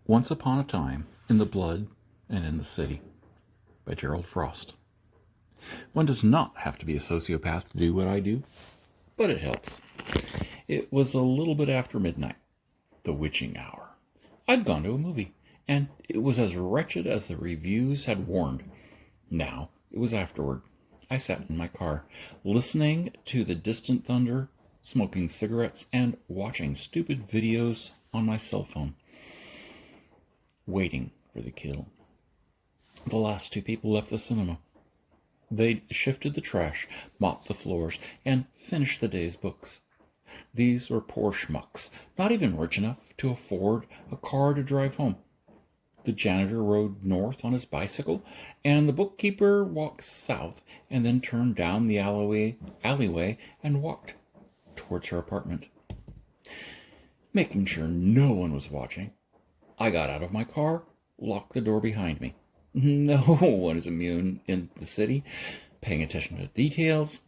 Once Upon a Time in the Blood and in the City by Gerald Frost. One does not have to be a sociopath to do what I do, but it helps. It was a little bit after midnight, the witching hour. I'd gone to a movie, and it was as wretched as the reviews had warned. Now it was afterward. I sat in my car, listening to the distant thunder, smoking cigarettes, and watching stupid videos on my cell phone, waiting for the kill. The last two people left the cinema. They'd shifted the trash, mopped the floors, and finished the day's books. These were poor schmucks, not even rich enough to afford a car to drive home. The janitor rode north on his bicycle, and the bookkeeper walked south and then turned down the alleyway and walked towards her apartment. Making sure no one was watching, I got out of my car, locked the door behind me. No one is immune in the city. Paying attention to details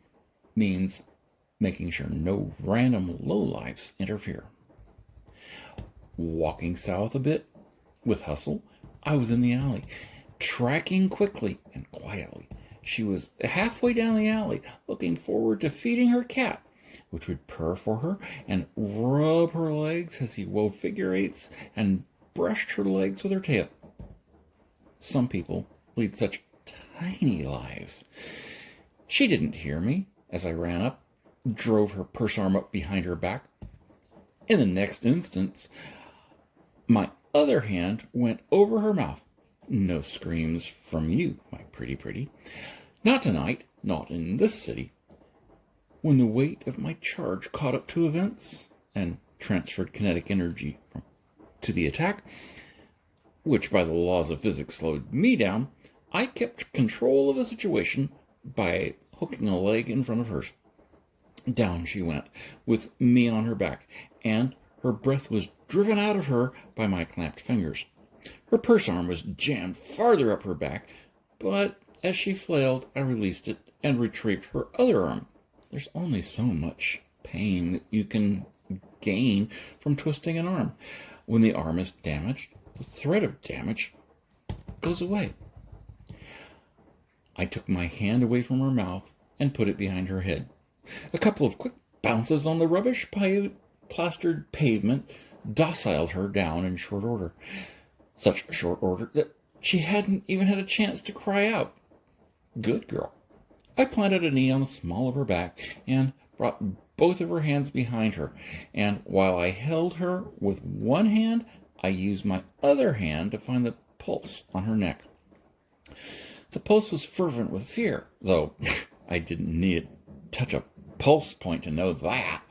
means making sure no random lowlifes interfere. Walking south a bit with hustle, I was in the alley, tracking quickly and quietly. She was halfway down the alley, looking forward to feeding her cat, which would purr for her and rub her legs as he wove figure eights and brushed her legs with her tail. Some people lead such tiny lives. She didn't hear me as I ran up, drove her purse arm up behind her back. In the next instance, my other hand went over her mouth. No screams from you, my pretty. Not tonight, not in this city. When the weight of my charge caught up to events and transferred kinetic energy to the attack, which by the laws of physics slowed me down, I kept control of the situation by hooking a leg in front of hers. Down she went, with me on her back, and her breath was driven out of her by my clamped fingers. Her purse arm was jammed farther up her back, but as she flailed, I released it and retrieved her other arm. There's only so much pain that you can gain from twisting an arm. When the arm is damaged, the threat of damage goes away. I took my hand away from her mouth and put it behind her head. A couple of quick bounces on the rubbish plastered pavement dociled her down in short order. Such short order that she hadn't even had a chance to cry out. Good girl. I planted a knee on the small of her back and brought both of her hands behind her, and while I held her with one hand, I used my other hand to find the pulse on her neck. The pulse was fervent with fear, though I didn't need to touch a pulse point to know that.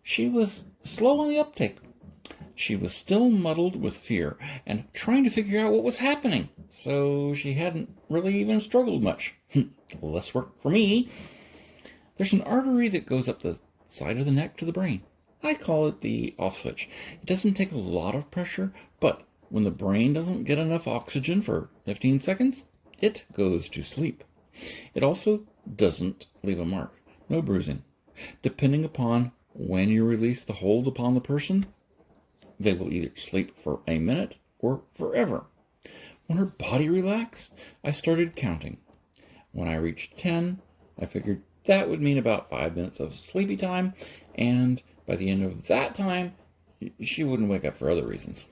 She was slow on the uptake. She was still muddled with fear and trying to figure out what was happening, so she hadn't really even struggled much. Less work for me. There's an artery that goes up the side of the neck to the brain. I call it the off switch. It doesn't take a lot of pressure, but when the brain doesn't get enough oxygen for 15 seconds, it goes to sleep. It also doesn't leave a mark. No bruising. Depending upon when you release the hold upon the person, they will either sleep for a minute or forever. When her body relaxed, I started counting. When I reached 10, I figured that would mean about 5 minutes of sleepy time, and by the end of that time, she wouldn't wake up for other reasons.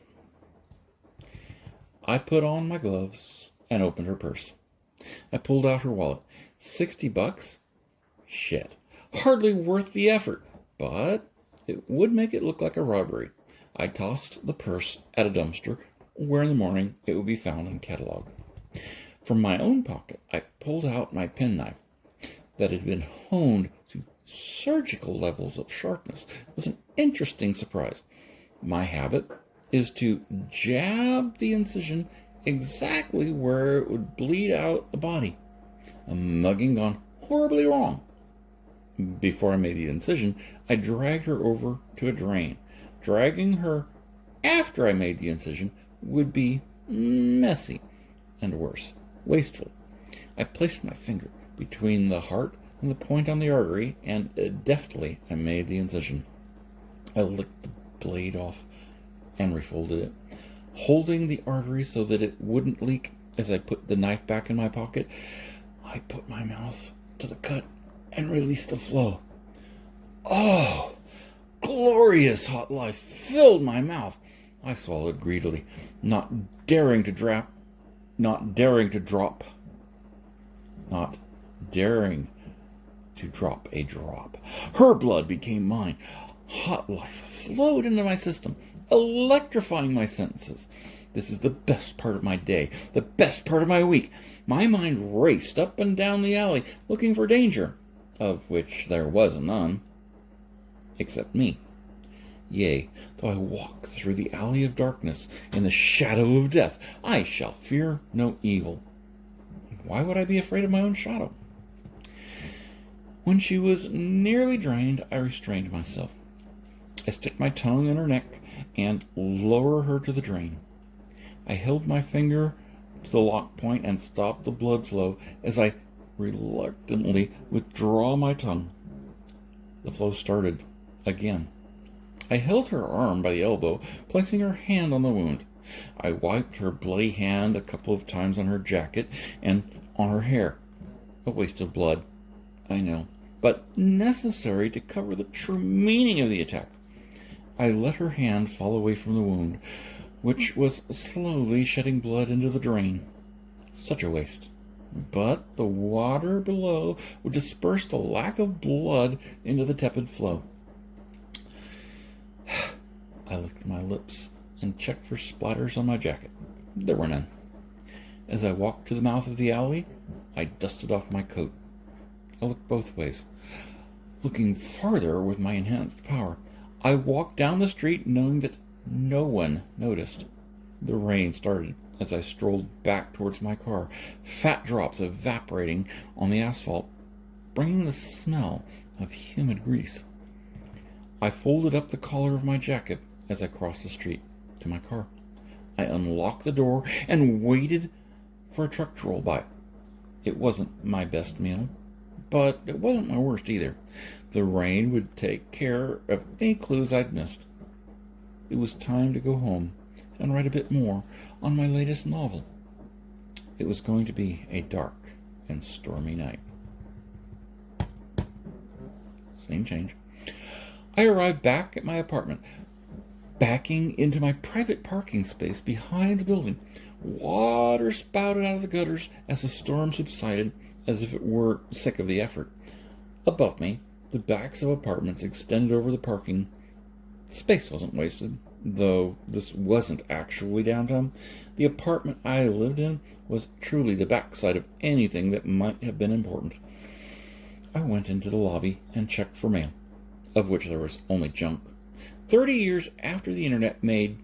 I put on my gloves and opened her purse. I pulled out her wallet. $60? Shit. Hardly worth the effort, but it would make it look like a robbery. I tossed the purse at a dumpster where in the morning it would be found and cataloged. From my own pocket, I pulled out my penknife that had been honed to surgical levels of sharpness. It was an interesting surprise. My habit is to jab the incision exactly where it would bleed out the body. A mugging gone horribly wrong. Before I made the incision, I dragged her over to a drain. Dragging her after I made the incision would be messy and worse, wasteful. I placed my finger between the heart and the point on the artery, and deftly I made the incision. I licked the blade off and refolded it. Holding the artery so that it wouldn't leak as I put the knife back in my pocket, I put my mouth to the cut and released the flow. Oh, glorious hot life filled my mouth. I swallowed greedily, not daring to drop a drop. Her blood became mine. Hot life flowed into my system, electrifying my senses. This is the best part of my day, the best part of my week. My mind raced up and down the alley, looking for danger, of which there was none, except me. Yea, though I walk through the alley of darkness, in the shadow of death, I shall fear no evil. Why would I be afraid of my own shadow? When she was nearly drained, I restrained myself. I stick my tongue in her neck and lower her to the drain. I held my finger to the lock point and stopped the blood flow as I reluctantly withdraw my tongue. The flow started again. I held her arm by the elbow, placing her hand on the wound. I wiped her bloody hand a couple of times on her jacket and on her hair. A waste of blood, I know, but necessary to cover the true meaning of the attack. I let her hand fall away from the wound, which was slowly shedding blood into the drain. Such a waste. But the water below would disperse the lack of blood into the tepid flow. I licked my lips and checked for splatters on my jacket. There were none. As I walked to the mouth of the alley, I dusted off my coat. I looked both ways, looking farther with my enhanced power. I walked down the street knowing that no one noticed. The rain started as I strolled back towards my car, fat drops evaporating on the asphalt, bringing the smell of humid grease. I folded up the collar of my jacket as I crossed the street to my car. I unlocked the door and waited for a truck to roll by. It wasn't my best meal, but it wasn't my worst either. The rain would take care of any clues I'd missed. It was time to go home and write a bit more on my latest novel. It was going to be a dark and stormy night. Same change. I arrived back at my apartment, backing into my private parking space behind the building. Water spouted out of the gutters as the storm subsided, as if it were sick of the effort. Above me, the backs of apartments extended over the parking. Space wasn't wasted, though this wasn't actually downtown. The apartment I lived in was truly the backside of anything that might have been important. I went into the lobby and checked for mail, of which there was only junk. 30 years after the internet made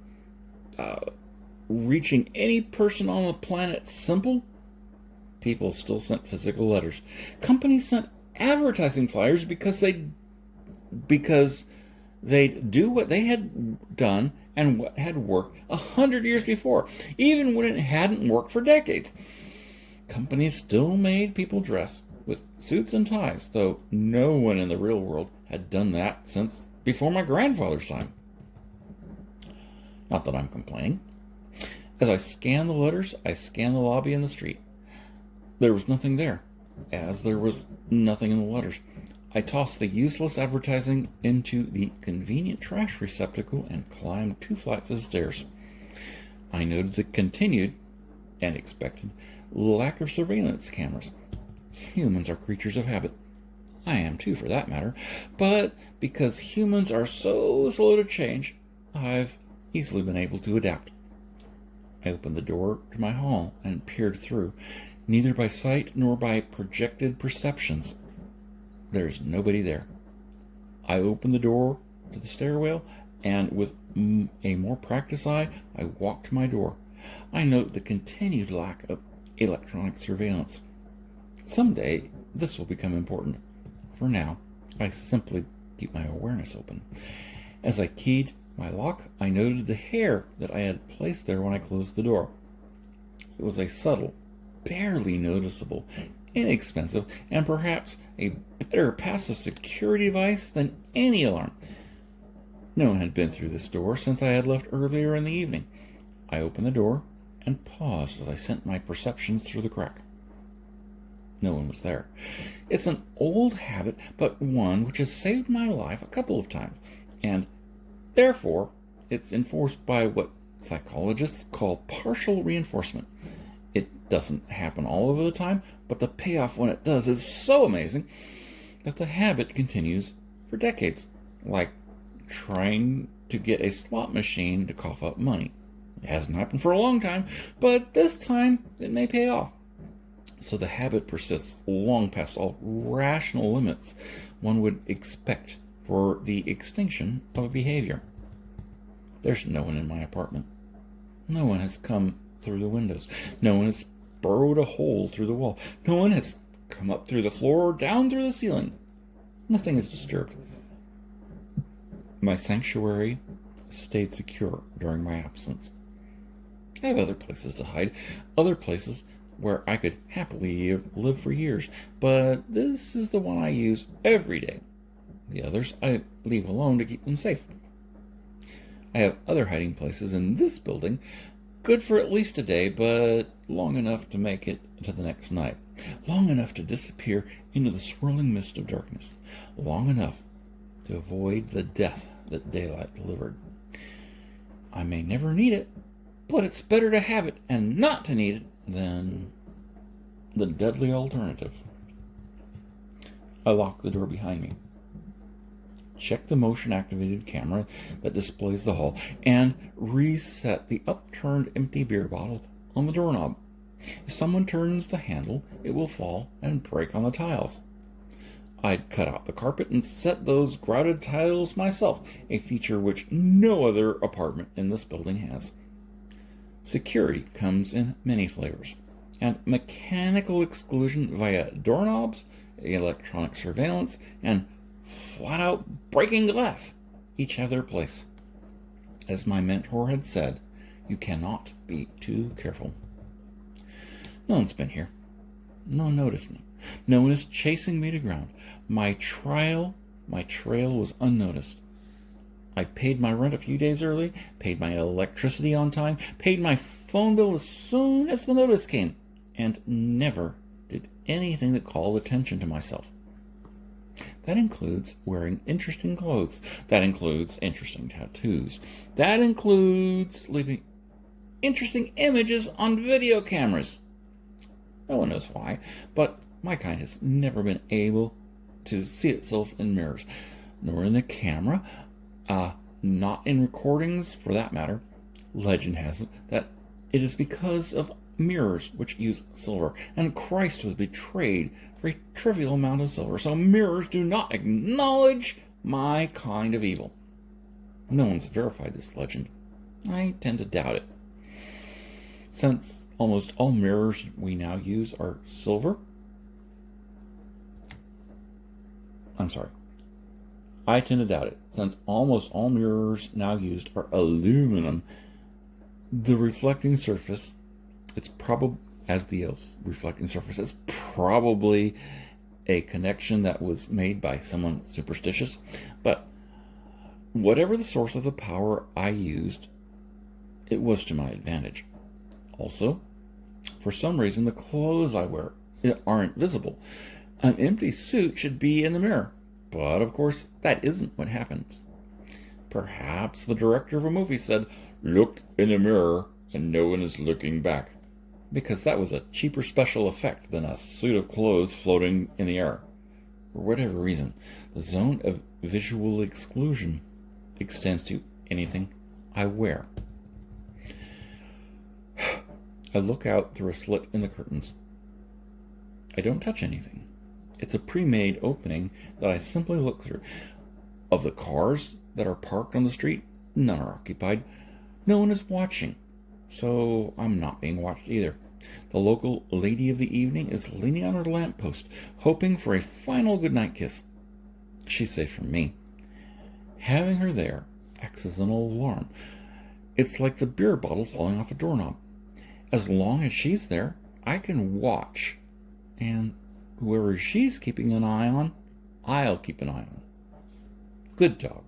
reaching any person on the planet simple, people still sent physical letters. Companies sent advertising flyers because they'd do what they had done and what had worked 100 years before, even when it hadn't worked for decades. Companies still made people dress with suits and ties, though no one in the real world had done that since before my grandfather's time. Not that I'm complaining. As I scanned the letters, I scanned the lobby and the street. There was nothing there, as there was nothing in the letters. I tossed the useless advertising into the convenient trash receptacle and climbed 2 flights of stairs. I noted the continued, and expected, lack of surveillance cameras. Humans are creatures of habit. I am too, for that matter. But because humans are so slow to change, I've easily been able to adapt. I opened the door to my hall and peered through. Neither by sight nor by projected perceptions. There is nobody there. I opened the door to the stairwell, and with a more practiced eye, I walked to my door. I note the continued lack of electronic surveillance. Someday, this will become important. For now, I simply keep my awareness open. As I keyed my lock, I noted the hair that I had placed there when I closed the door. It was a subtle, barely noticeable, inexpensive, and perhaps a better passive security device than any alarm. No one had been through this door since I had left earlier in the evening. I opened the door and paused as I sent my perceptions through the crack. No one was there. It's an old habit, but one which has saved my life a couple of times, and therefore it's enforced by what psychologists call partial reinforcement. It doesn't happen all over the time, but the payoff when it does is so amazing that the habit continues for decades, like trying to get a slot machine to cough up money. It hasn't happened for a long time, but this time it may pay off. So the habit persists long past all rational limits one would expect for the extinction of a behavior. There's no one in my apartment. No one has come through the windows. No one has burrowed a hole through the wall. No one has come up through the floor or down through the ceiling. Nothing is disturbed. My sanctuary stayed secure during my absence. I have other places to hide, other places where I could happily live for years, but this is the one I use every day. The others I leave alone to keep them safe. I have other hiding places in this building, good for at least a day, but long enough to make it to the next night, long enough to disappear into the swirling mist of darkness, long enough to avoid the death that daylight delivered. I may never need it, but it's better to have it and not to need it than the deadly alternative. I lock the door behind me, check the motion-activated camera that displays the hall, and reset the upturned empty beer bottle on the doorknob. If someone turns the handle, it will fall and break on the tiles. I'd cut out the carpet and set those grouted tiles myself, a feature which no other apartment in this building has. Security comes in many flavors, and mechanical exclusion via doorknobs, electronic surveillance, and flat-out breaking glass each have their place. As my mentor had said, you cannot be too careful. No one's been here. No one noticed me. No one is chasing me to ground. My trail was unnoticed. I paid my rent a few days early, paid my electricity on time, paid my phone bill as soon as the notice came, and never did anything that called attention to myself. That includes wearing interesting clothes. That includes interesting tattoos. That includes leaving interesting images on video cameras. No one knows why, but my kind has never been able to see itself in mirrors, nor in the camera, not in recordings for that matter. Legend has it that it is because of mirrors which use silver, and Christ was betrayed for a trivial amount of silver, so mirrors do not acknowledge my kind of evil. No one's verified this legend. I tend to doubt it. Since almost all mirrors we now use are silver, I tend to doubt it. Since almost all mirrors now used are aluminum, the reflecting surface, it's probably a connection that was made by someone superstitious. But whatever the source of the power I used, it was to my advantage. Also, for some reason, the clothes I wear aren't visible. An empty suit should be in the mirror, but of course, that isn't what happens. Perhaps the director of a movie said, "Look in the mirror," and no one is looking back, because that was a cheaper special effect than a suit of clothes floating in the air. For whatever reason, the zone of visual exclusion extends to anything I wear. I look out through a slit in the curtains. I don't touch anything. It's a pre-made opening that I simply look through. Of the cars that are parked on the street, none are occupied. No one is watching, so I'm not being watched either. The local lady of the evening is leaning on her lamppost, hoping for a final goodnight kiss. She's safe from me. Having her there acts as an alarm. It's like the beer bottle falling off a doorknob. As long as she's there, I can watch, and whoever she's keeping an eye on, I'll keep an eye on. Good dog.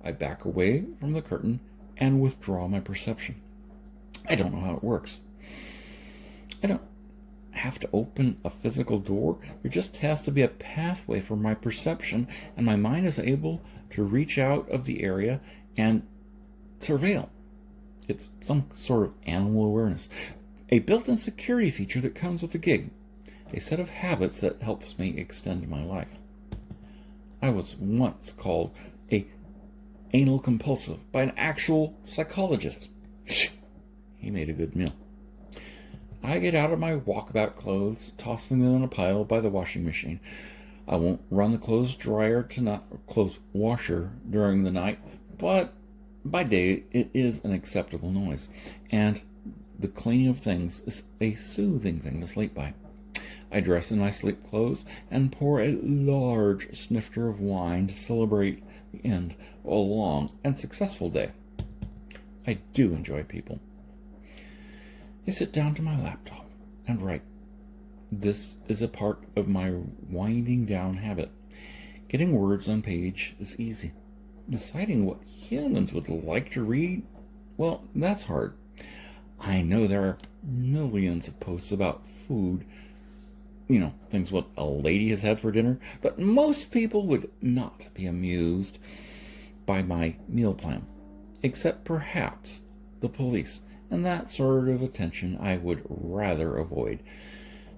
I back away from the curtain and withdraw my perception. I don't know how it works. I don't have to open a physical door. There just has to be a pathway for my perception, and my mind is able to reach out of the area and surveil. It's some sort of animal awareness, a built-in security feature that comes with the gig, a set of habits that helps me extend my life. I was once called a anal compulsive by an actual psychologist. He made a good meal. I get out of my walkabout clothes, tossing them in a pile by the washing machine. I won't run the clothes washer during the night, but by day it is an acceptable noise, and the cleaning of things is a soothing thing to sleep by. I dress in my sleep clothes and pour a large snifter of wine to celebrate the end of a long and successful day. I do enjoy people. I sit down to my laptop and write. This is a part of my winding down habit. Getting words on page is easy. Deciding what humans would like to read, well, that's hard. I know there are millions of posts about food, things what a lady has had for dinner, but most people would not be amused by my meal plan, except perhaps the police, and that sort of attention I would rather avoid.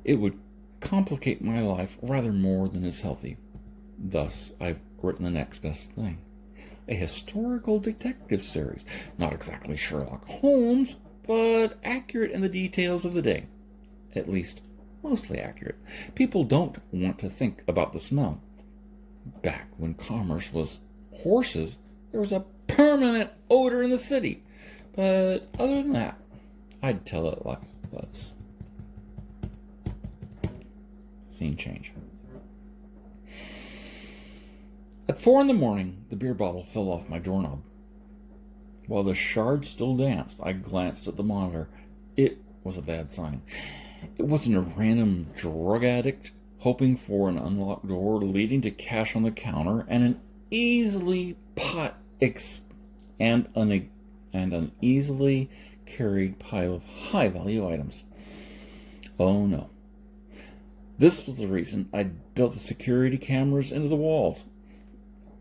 It would complicate my life rather more than is healthy. Thus, I've written the next best thing. A historical detective series. Not exactly Sherlock Holmes, but accurate in the details of the day. At least, mostly accurate. People don't want to think about the smell. Back when commerce was horses, there was a permanent odor in the city. But other than that, I'd tell it like it was. Scene change. At 4 a.m, the beer bottle fell off my doorknob. While the shards still danced, I glanced at the monitor. It was a bad sign. It wasn't a random drug addict hoping for an unlocked door leading to cash on the counter and an easily an easily carried pile of high-value items. Oh no. This was the reason I'd built the security cameras into the walls.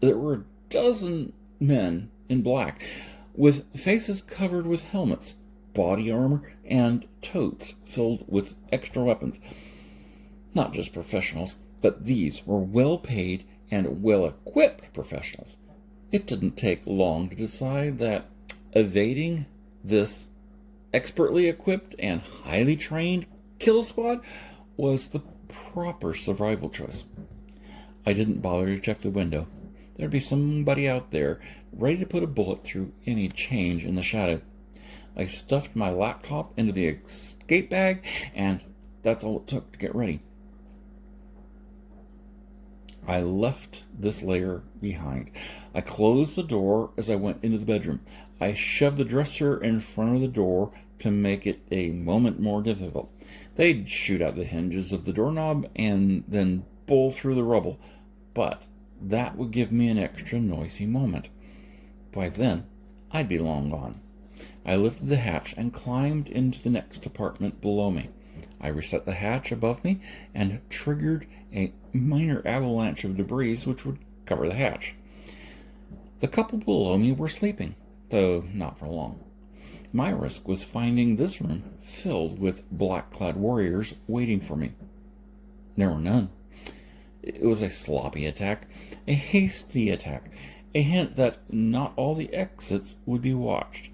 There were a dozen men in black, with faces covered with helmets, body armor, and totes filled with extra weapons. Not just professionals, but these were well-paid and well-equipped professionals. It didn't take long to decide that evading this expertly equipped and highly trained kill squad was the proper survival choice. I didn't bother to check the window. There'd be somebody out there ready to put a bullet through any change in the shadow. I stuffed my laptop into the escape bag, and that's all it took to get ready. I left this layer behind. I closed the door as I went into the bedroom. I shoved the dresser in front of the door to make it a moment more difficult. They'd shoot out the hinges of the doorknob and then bowl through the rubble, but that would give me an extra noisy moment. By then, I'd be long gone. I lifted the hatch and climbed into the next apartment below me. I reset the hatch above me and triggered a minor avalanche of debris which would cover the hatch. The couple below me were sleeping, though not for long. My risk was finding this room filled with black-clad warriors waiting for me. There were none. It was a sloppy attack, a hasty attack, a hint that not all the exits would be watched.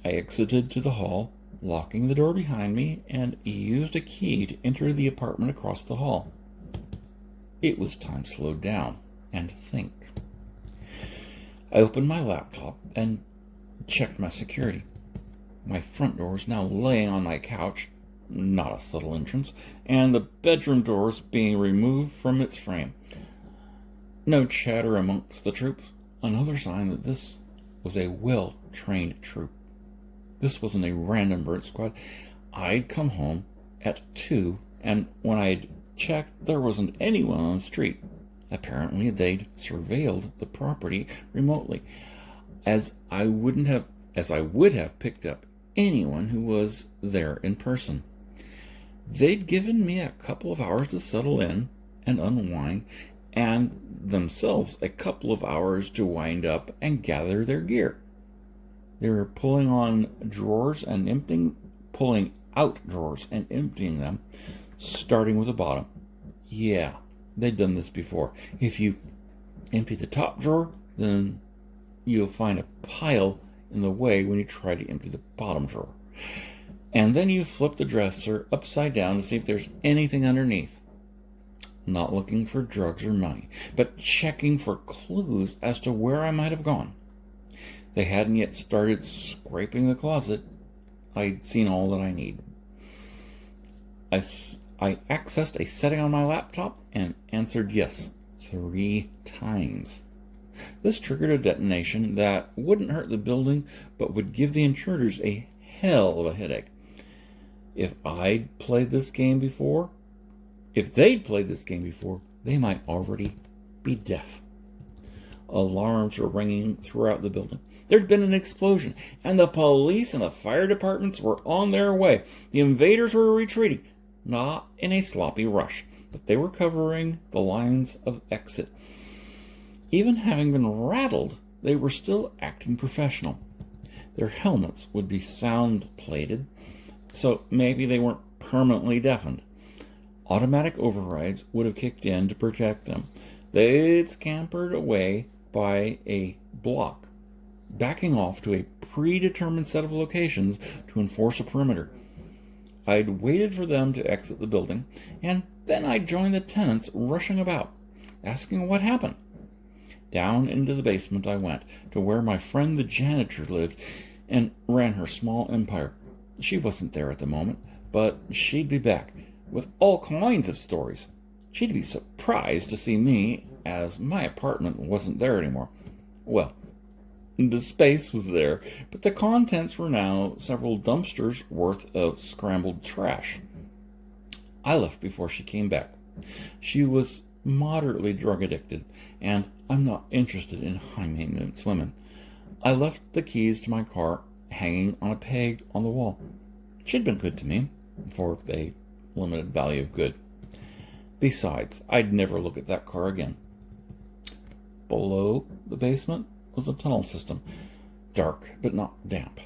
I exited to the hall, locking the door behind me, and used a key to enter the apartment across the hall. It was time to slow down and think. I opened my laptop and checked my security. My front door is now laying on my couch, not a subtle entrance, and the bedroom door is being removed from its frame. No chatter amongst the troops, another sign that this was a well-trained troop. This wasn't a random bird squad. I'd come home at 2, and when I'd checked, there wasn't anyone on the street. Apparently, they'd surveilled the property remotely, as I would have picked up anyone who was there in person. They'd given me a couple of hours to settle in and unwind, and themselves a couple of hours to wind up and gather their gear. They were pulling out drawers and emptying them, starting with the bottom. Yeah, they'd done this before. If you empty the top drawer, then you'll find a pile in the way when you try to empty the bottom drawer. And then you flip the dresser upside down to see if there's anything underneath. Not looking for drugs or money, but checking for clues as to where I might have gone. They hadn't yet started scraping the closet. I'd seen all that I need. I accessed a setting on my laptop and answered yes 3 times. This triggered a detonation that wouldn't hurt the building, but would give the intruders a hell of a headache. If they'd played this game before, they might already be deaf. Alarms were ringing throughout the building. There'd been an explosion, and the police and the fire departments were on their way. The invaders were retreating, not in a sloppy rush, but they were covering the lines of exit. Even having been rattled, they were still acting professional. Their helmets would be sound-plated, so maybe they weren't permanently deafened. Automatic overrides would have kicked in to protect them. They'd scampered away by a block, backing off to a predetermined set of locations to enforce a perimeter. I'd waited for them to exit the building, and then I'd joined the tenants rushing about, asking what happened. Down into the basement I went, to where my friend the janitor lived and ran her small empire. She wasn't there at the moment, but she'd be back with all kinds of stories. She'd be surprised to see me, as my apartment wasn't there anymore. Well, the space was there, but the contents were now several dumpsters worth of scrambled trash. I left before she came back. She was moderately drug addicted, and I'm not interested in high-maintenance women. I left the keys to my car hanging on a peg on the wall. She'd been good to me, for a limited value of good. Besides, I'd never look at that car again. Below the basement was a tunnel system, dark but not damp.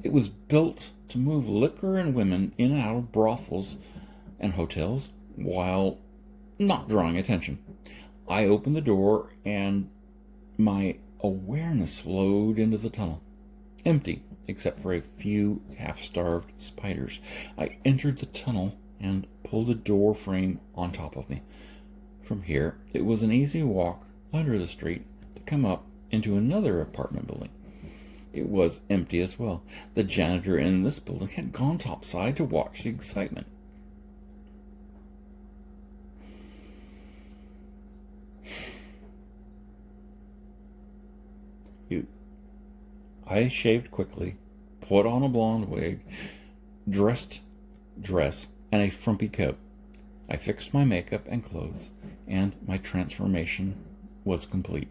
It was built to move liquor and women in and out of brothels and hotels while not drawing attention. I opened the door and my awareness flowed into the tunnel. Empty, except for a few half-starved spiders. I entered the tunnel and pulled the door frame on top of me. From here, it was an easy walk under the street to come up into another apartment building. It was empty as well. The janitor in this building had gone topside to watch the excitement. I shaved quickly, put on a blonde wig, dress, and a frumpy coat. I fixed my makeup and clothes, and my transformation was complete.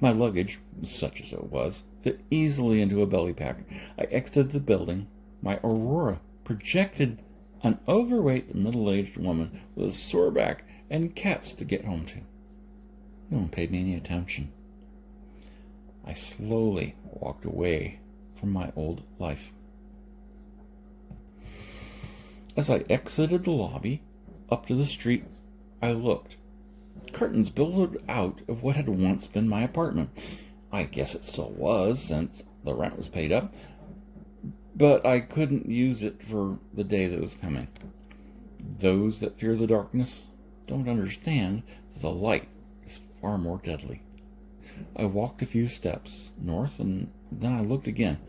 My luggage, such as it was, fit easily into a belly pack. I exited the building. My aurora projected an overweight middle-aged woman with a sore back and cats to get home to. No one paid me any attention. I slowly walked away from my old life. As I exited the lobby, up to the street, I looked. Curtains billowed out of what had once been my apartment. I guess it still was, since the rent was paid up, but I couldn't use it for the day that was coming. Those that fear the darkness don't understand that the light is far more deadly. I walked a few steps north, and then I looked again,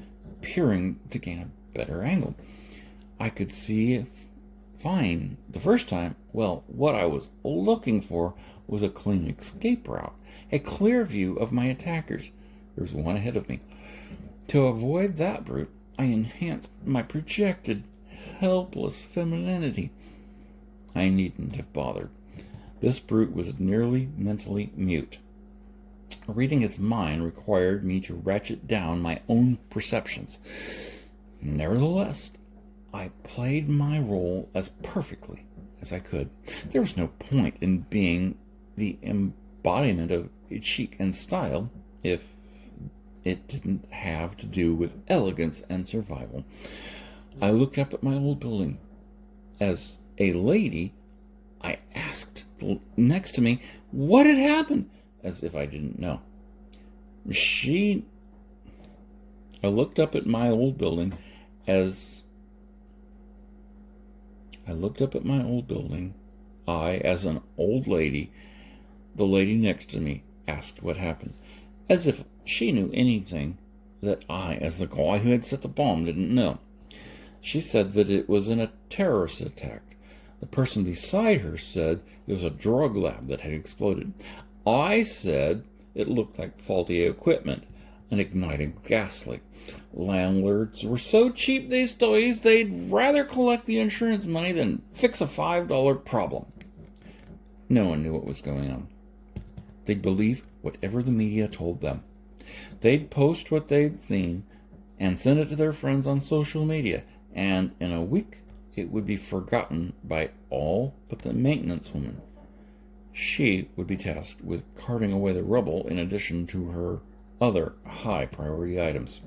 peering to gain a better angle. I could see fine the first time. Well, what I was looking for was a clean escape route, a clear view of my attackers. There was one ahead of me. To avoid that brute, I enhanced my projected helpless femininity. I needn't have bothered. This brute was nearly mentally mute. Reading his mind required me to ratchet down my own perceptions. Nevertheless, I played my role as perfectly as I could. There was no point in being the embodiment of chic and style if it didn't have to do with elegance and survival. I looked up at my old building. As a lady, I asked the next to me what had happened, as if I didn't know. I looked up at my old building as an old lady, the lady next to me, asked what happened, as if she knew anything that I, as the guy who had set the bomb, didn't know. She said that it was in a terrorist attack. The person beside her said it was a drug lab that had exploded. I said it looked like faulty equipment, an igniting gas leak. Landlords were so cheap these days they'd rather collect the insurance money than fix a $5 problem. No one knew what was going on. They'd believe whatever the media told them. They'd post what they'd seen and send it to their friends on social media, and in a week it would be forgotten by all but the maintenance woman. She would be tasked with carting away the rubble in addition to her other high priority items.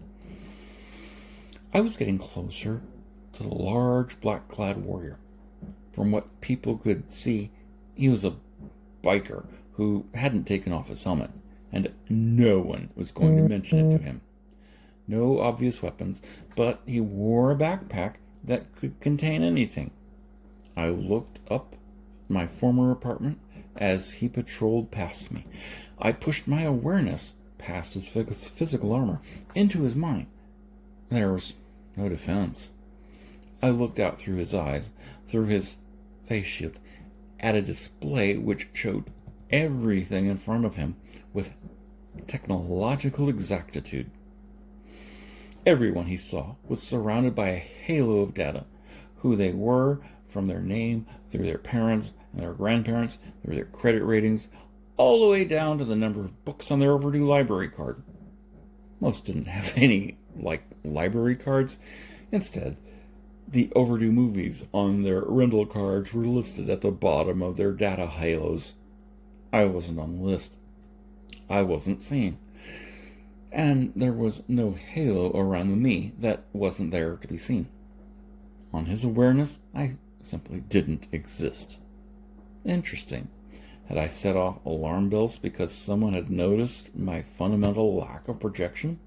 I was getting closer to the large black-clad warrior. From what people could see, he was a biker who hadn't taken off his helmet, and no one was going to mention it to him. No obvious weapons, but he wore a backpack that could contain anything. I looked up my former apartment as he patrolled past me. I pushed my awareness past his physical armor into his mind. There was no defense. I looked out through his eyes, through his face shield, at a display which showed everything in front of him with technological exactitude. Everyone he saw was surrounded by a halo of data, who they were, from their name, through their parents and their grandparents, through their credit ratings, all the way down to the number of books on their overdue library card. Most didn't have any, library cards. Instead, the overdue movies on their rental cards were listed at the bottom of their data halos. I wasn't on the list. I wasn't seen. And there was no halo around me that wasn't there to be seen. On his awareness, I simply didn't exist. Interesting. Had I set off alarm bells because someone had noticed my fundamental lack of projection?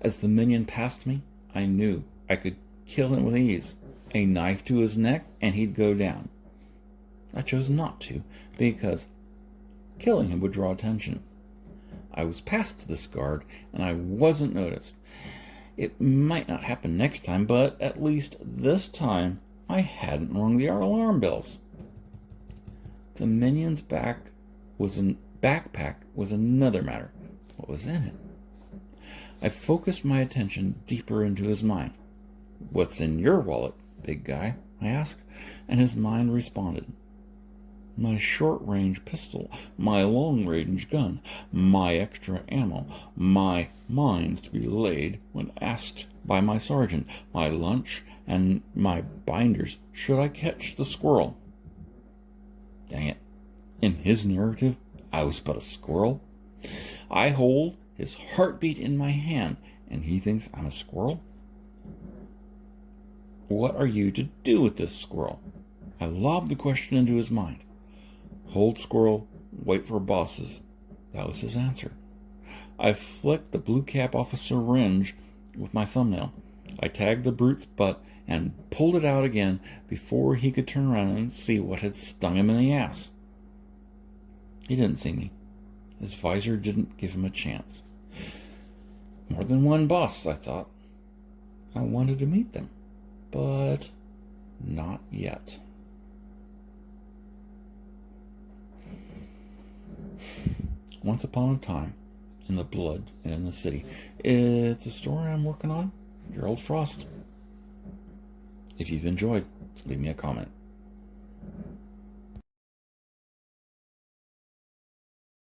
As the minion passed me, I knew I could kill him with ease. A knife to his neck, and he'd go down. I chose not to, because killing him would draw attention. I was past this guard, and I wasn't noticed. It might not happen next time, but at least this time I hadn't rung the alarm bells. The minion's backpack was another matter. What was in it? I focused my attention deeper into his mind. "What's in your wallet, big guy?" I asked, and his mind responded. "My short-range pistol, my long-range gun, my extra ammo, my mines to be laid when asked by my sergeant, my lunch, and my binders should I catch the squirrel." Dang it. In his narrative, I was but a squirrel. I hold his heartbeat in my hand, and he thinks I'm a squirrel? "What are you to do with this squirrel?" I lobbed the question into his mind. "Hold squirrel, wait for bosses." That was his answer. I flicked the blue cap off a syringe with my thumbnail. I tagged the brute's butt and pulled it out again before he could turn around and see what had stung him in the ass. He didn't see me. His visor didn't give him a chance. More than one boss, I thought. I wanted to meet them, but not yet. Once upon a time, in the blood and in the city. It's a story I'm working on. Gerald Frost. If you've enjoyed, leave me a comment.